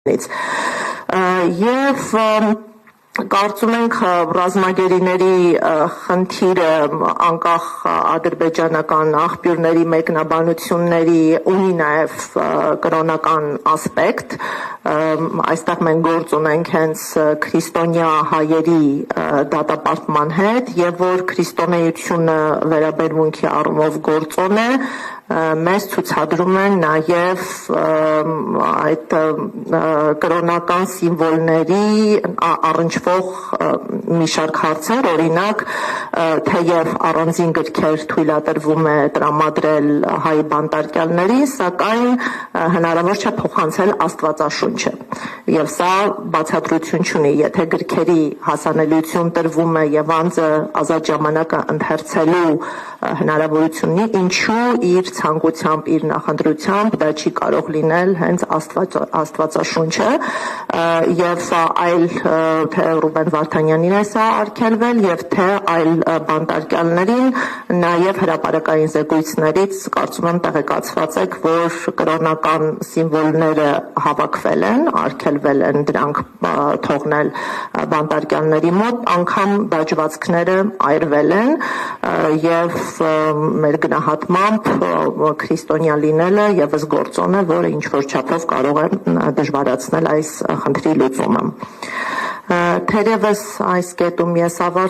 Եվ կարծում ենք ռազմագերիների խնդիրը անկախ ադրբեջանական աղբյուրների մեկնաբանությունների ունի նաև կրոնական ասպեկտ, այստեղ մենք գործ ունենք հենց քրիստոնյա հայերի դատապարտման հետ եւ որ քրիստոնեությունը վերաբերմունքի առումով գործոն է մեզ ցուցադրում են նաև այդ կրոնական սիմվոլների առնչվող մի շարք հարցեր, օրինակ թեև առանձին գրքեր թույլատրվում է տրամադրել հայ բանտարկյալներին, սակայն հնարավոր չէ փոխանցել Աստվածաշունչը։ Եվ սա բացատրություն չունի, եթե գրքերի հասանելիություն տրվում է եւ անձը ազատ ժամանակը ընթերցելու հնարավորություն ունի, ինչու իր ցանկությամբ, իր նախընտրությամբ դա չի կարող լինել հենց Աստվածաշունչը եւ այլ թե Ռուբեն Վարդանյանին է սա արգելվել եւ թե այլ բանտարկյալներին նաեւ հրապարակային զեկույցներից կարծում եմ տեղեկացված եք, որ կրոնական սիմվոլները հավաքվել են, արգելվել են դրանք թողնել բանտարկյալների մոտ, անգամ դաջվածքները այրվել են եւ մեր գնահատմամբ քրիստոնյա լինելը եւս գործոն է, որը ինչ որ չափով կարող է դժվարացնել այս խնդրի լուծումը։ Թերևս այս կետում ես ավարտել